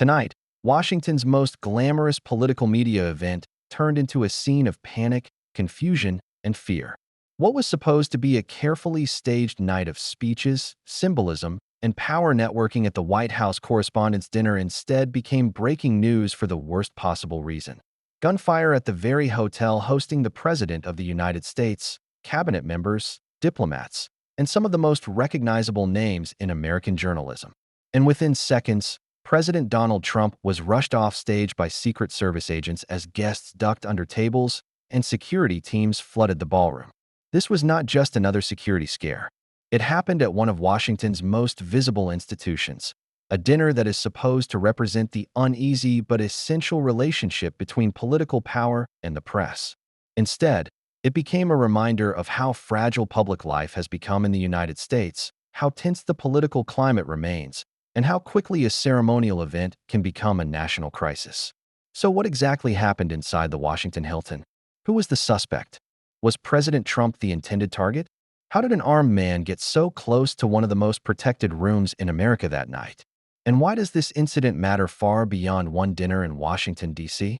Tonight, Washington's most glamorous political media event turned into a scene of panic, confusion, and fear. What was supposed to be a carefully staged night of speeches, symbolism, and power networking at the White House Correspondents Dinner instead became breaking news for the worst possible reason. Gunfire at the very hotel hosting the President of the United States, cabinet members, diplomats, and some of the most recognizable names in American journalism. And within seconds, President Donald Trump was rushed off stage by Secret Service agents as guests ducked under tables and security teams flooded the ballroom. This was not just another security scare. It happened at one of Washington's most visible institutions, a dinner that is supposed to represent the uneasy but essential relationship between political power and the press. Instead, it became a reminder of how fragile public life has become in the United States, how tense the political climate remains, and how quickly a ceremonial event can become a national crisis. So what exactly happened inside the Washington Hilton? Who was the suspect? Was President Trump the intended target? How did an armed man get so close to one of the most protected rooms in America that night? And why does this incident matter far beyond one dinner in Washington, D.C.?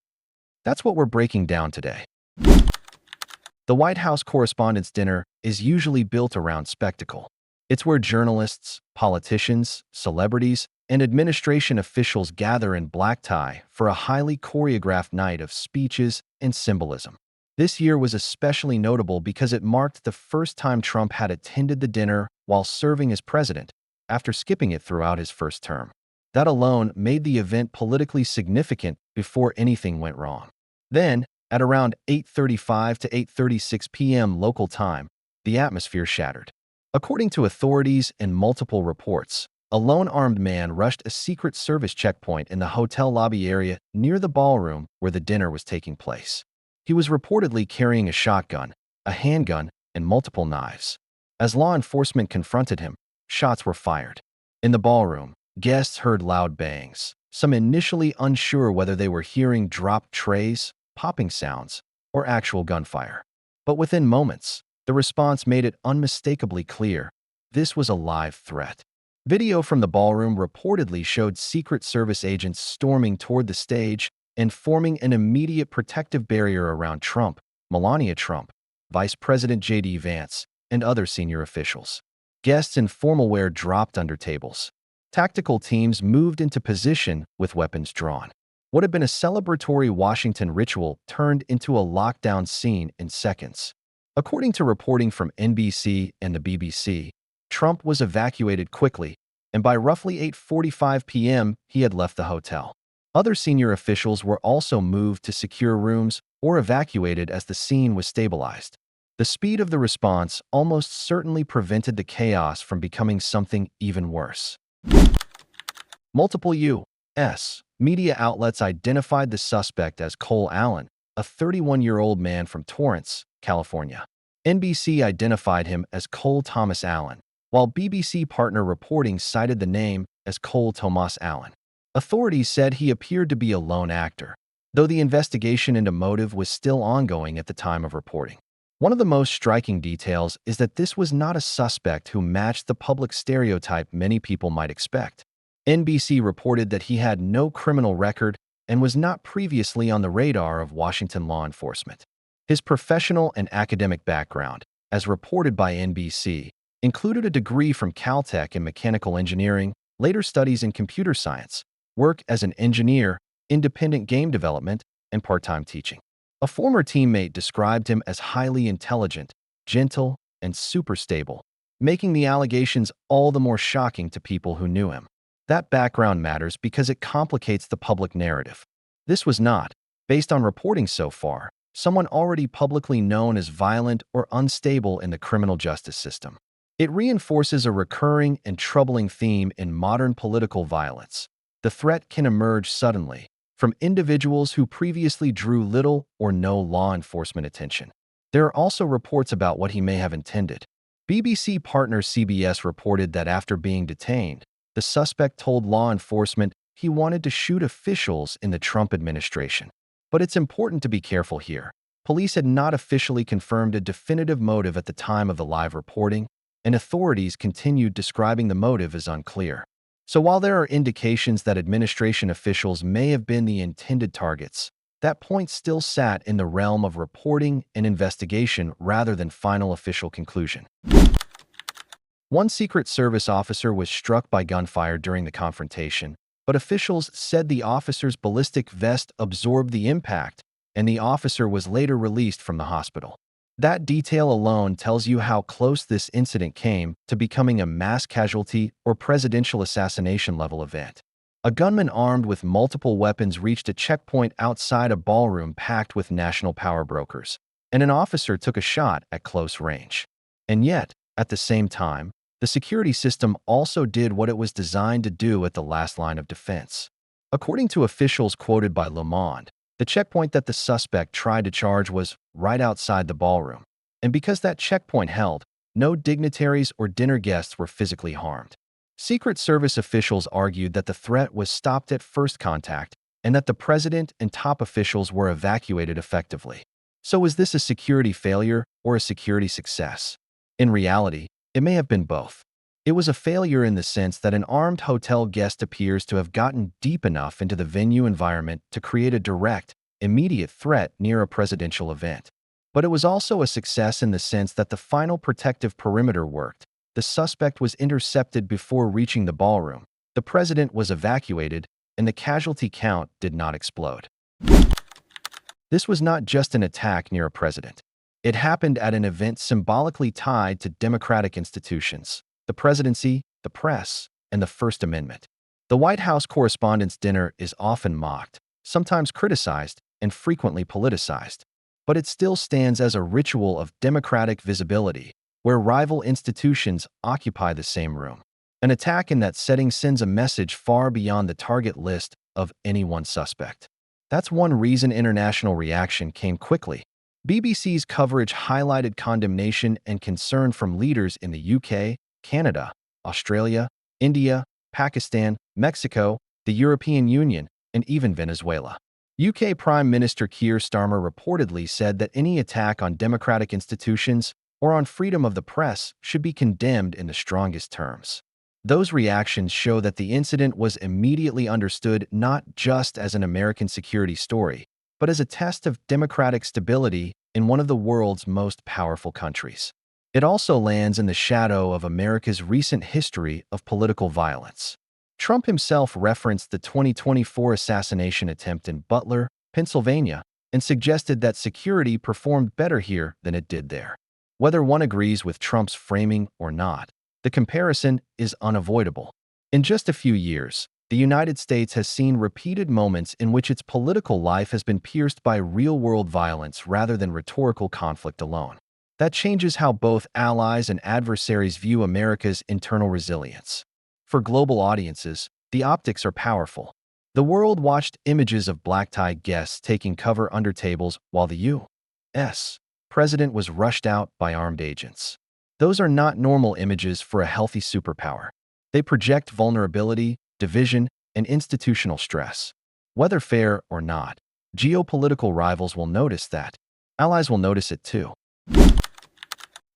That's what we're breaking down today. The White House Correspondents Dinner is usually built around spectacle. It's where journalists, politicians, celebrities, and administration officials gather in black tie for a highly choreographed night of speeches and symbolism. This year was especially notable because it marked the first time Trump had attended the dinner while serving as president, after skipping it throughout his first term. That alone made the event politically significant before anything went wrong. Then, at around 8:35 to 8:36 p.m. local time, the atmosphere shattered. According to authorities and multiple reports, a lone armed man rushed a Secret Service checkpoint in the hotel lobby area near the ballroom where the dinner was taking place. He was reportedly carrying a shotgun, a handgun, and multiple knives. As law enforcement confronted him, shots were fired. In the ballroom, guests heard loud bangs, some initially unsure whether they were hearing dropped trays, popping sounds, or actual gunfire. But within moments, the response made it unmistakably clear this was a live threat. Video from the ballroom reportedly showed Secret Service agents storming toward the stage and forming an immediate protective barrier around Trump, Melania Trump, Vice President J.D. Vance, and other senior officials. Guests in formal wear dropped under tables. Tactical teams moved into position with weapons drawn. What had been a celebratory Washington ritual turned into a lockdown scene in seconds. According to reporting from NBC and the BBC, Trump was evacuated quickly, and by roughly 8:45 p.m., he had left the hotel. Other senior officials were also moved to secure rooms or evacuated as the scene was stabilized. The speed of the response almost certainly prevented the chaos from becoming something even worse. Multiple U.S. media outlets identified the suspect as Cole Allen, a 31-year-old man from Torrance, California. NBC identified him as Cole Thomas Allen, while BBC partner reporting cited the name as Cole Thomas Allen. Authorities said he appeared to be a lone actor, though the investigation into motive was still ongoing at the time of reporting. One of the most striking details is that this was not a suspect who matched the public stereotype many people might expect. NBC reported that he had no criminal record and was not previously on the radar of Washington law enforcement. His professional and academic background, as reported by NBC, included a degree from Caltech in mechanical engineering, later studies in computer science, work as an engineer, independent game development, and part-time teaching. A former teammate described him as highly intelligent, gentle, and super stable, making the allegations all the more shocking to people who knew him. That background matters because it complicates the public narrative. This was not, based on reporting so far, someone already publicly known as violent or unstable in the criminal justice system. It reinforces a recurring and troubling theme in modern political violence. The threat can emerge suddenly from individuals who previously drew little or no law enforcement attention. There are also reports about what he may have intended. BBC partner CBS reported that after being detained, the suspect told law enforcement he wanted to shoot officials in the Trump administration. But it's important to be careful here. Police had not officially confirmed a definitive motive at the time of the live reporting, and authorities continued describing the motive as unclear. So while there are indications that administration officials may have been the intended targets, that point still sat in the realm of reporting and investigation rather than final official conclusion. One Secret Service officer was struck by gunfire during the confrontation, but officials said the officer's ballistic vest absorbed the impact, and the officer was later released from the hospital. That detail alone tells you how close this incident came to becoming a mass casualty or presidential assassination level event. A gunman armed with multiple weapons reached a checkpoint outside a ballroom packed with national power brokers, and an officer took a shot at close range. And yet, at the same time, the security system also did what it was designed to do at the last line of defense. According to officials quoted by Le Monde, the checkpoint that the suspect tried to charge was right outside the ballroom, and because that checkpoint held, no dignitaries or dinner guests were physically harmed. Secret Service officials argued that the threat was stopped at first contact and that the president and top officials were evacuated effectively. So was this a security failure or a security success? In reality, it may have been both. It was a failure in the sense that an armed hotel guest appears to have gotten deep enough into the venue environment to create a direct, immediate threat near a presidential event. But it was also a success in the sense that the final protective perimeter worked. The suspect was intercepted before reaching the ballroom, the president was evacuated, and the casualty count did not explode. This was not just an attack near a president. It happened at an event symbolically tied to democratic institutions: the presidency, the press, and the First Amendment. The White House Correspondents Dinner is often mocked, sometimes criticized, and frequently politicized. But it still stands as a ritual of democratic visibility, where rival institutions occupy the same room. An attack in that setting sends a message far beyond the target list of any one suspect. That's one reason international reaction came quickly. BBC's coverage highlighted condemnation and concern from leaders in the UK, Canada, Australia, India, Pakistan, Mexico, the European Union, and even Venezuela. UK Prime Minister Keir Starmer reportedly said that any attack on democratic institutions or on freedom of the press should be condemned in the strongest terms. Those reactions show that the incident was immediately understood not just as an American security story, but as a test of democratic stability in one of the world's most powerful countries. It also lands in the shadow of America's recent history of political violence. Trump himself referenced the 2024 assassination attempt in Butler, Pennsylvania, and suggested that security performed better here than it did there. Whether one agrees with Trump's framing or not, the comparison is unavoidable. In just a few years, the United States has seen repeated moments in which its political life has been pierced by real-world violence rather than rhetorical conflict alone. That changes how both allies and adversaries view America's internal resilience. For global audiences, the optics are powerful. The world watched images of black-tie guests taking cover under tables while the U.S. president was rushed out by armed agents. Those are not normal images for a healthy superpower. They project vulnerability, division, and institutional stress. Whether fair or not, geopolitical rivals will notice that. Allies will notice it too.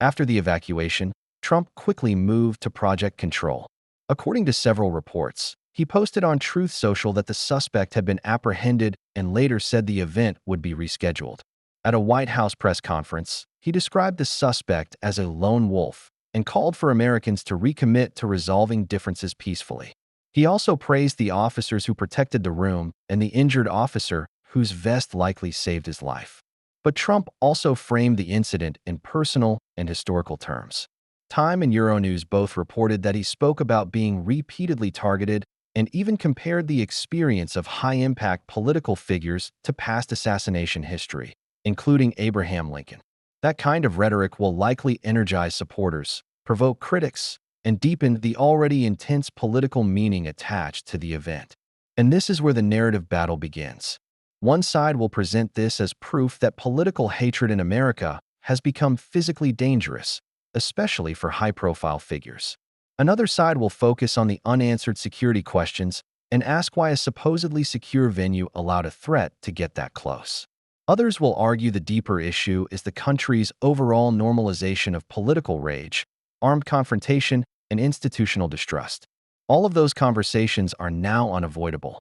After the evacuation, Trump quickly moved to Project Control. According to several reports, he posted on Truth Social that the suspect had been apprehended and later said the event would be rescheduled. At a White House press conference, he described the suspect as a lone wolf and called for Americans to recommit to resolving differences peacefully. He also praised the officers who protected the room and the injured officer whose vest likely saved his life. But Trump also framed the incident in personal and historical terms. Time and Euronews both reported that he spoke about being repeatedly targeted and even compared the experience of high-impact political figures to past assassination history, including Abraham Lincoln. That kind of rhetoric will likely energize supporters, provoke critics, and deepen the already intense political meaning attached to the event. And this is where the narrative battle begins. One side will present this as proof that political hatred in America has become physically dangerous, especially for high-profile figures. Another side will focus on the unanswered security questions and ask why a supposedly secure venue allowed a threat to get that close. Others will argue the deeper issue is the country's overall normalization of political rage, armed confrontation, and institutional distrust. All of those conversations are now unavoidable.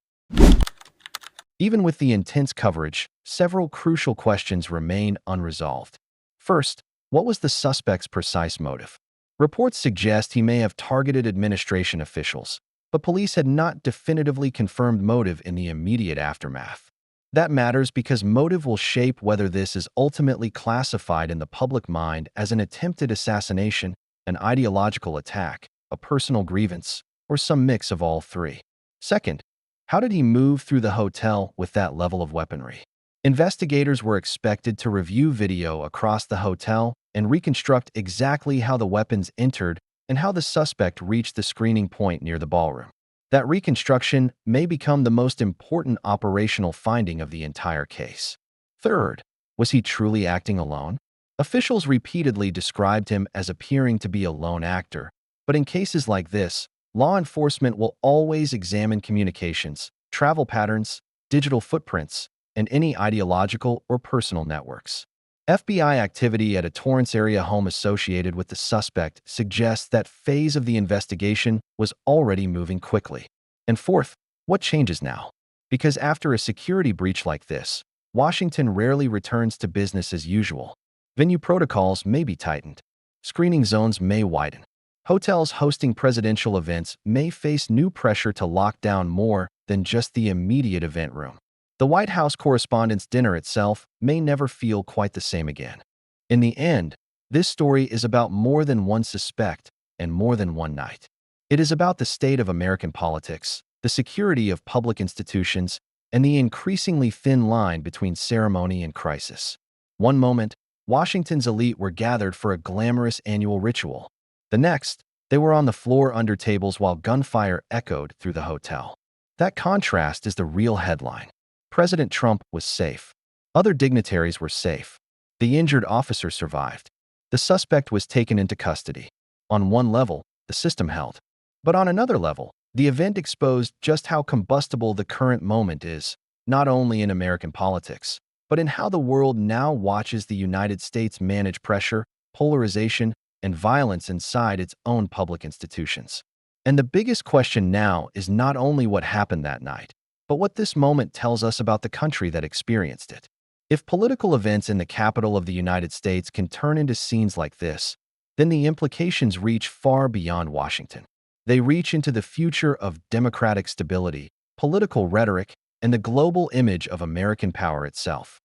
Even with the intense coverage, several crucial questions remain unresolved. First, what was the suspect's precise motive? Reports suggest he may have targeted administration officials, but police had not definitively confirmed motive in the immediate aftermath. That matters because motive will shape whether this is ultimately classified in the public mind as an attempted assassination, an ideological attack, a personal grievance, or some mix of all three. Second, how did he move through the hotel with that level of weaponry? Investigators were expected to review video across the hotel and reconstruct exactly how the weapons entered and how the suspect reached the screening point near the ballroom. That reconstruction may become the most important operational finding of the entire case. Third, was he truly acting alone? Officials repeatedly described him as appearing to be a lone actor, but in cases like this, law enforcement will always examine communications, travel patterns, digital footprints, and any ideological or personal networks. FBI activity at a Torrance area home associated with the suspect suggests that phase of the investigation was already moving quickly. And fourth, what changes now? Because after a security breach like this, Washington rarely returns to business as usual. Venue protocols may be tightened. Screening zones may widen. Hotels hosting presidential events may face new pressure to lock down more than just the immediate event room. The White House Correspondents Dinner itself may never feel quite the same again. In the end, this story is about more than one suspect and more than one night. It is about the state of American politics, the security of public institutions, and the increasingly thin line between ceremony and crisis. One moment, Washington's elite were gathered for a glamorous annual ritual. The next, they were on the floor under tables while gunfire echoed through the hotel. That contrast is the real headline. President Trump was safe. Other dignitaries were safe. The injured officer survived. The suspect was taken into custody. On one level, the system held. But on another level, the event exposed just how combustible the current moment is, not only in American politics, but in how the world now watches the United States manage pressure, polarization, and violence inside its own public institutions. And the biggest question now is not only what happened that night, but what this moment tells us about the country that experienced it. If political events in the capital of the United States can turn into scenes like this, then the implications reach far beyond Washington. They reach into the future of democratic stability, political rhetoric, and the global image of American power itself.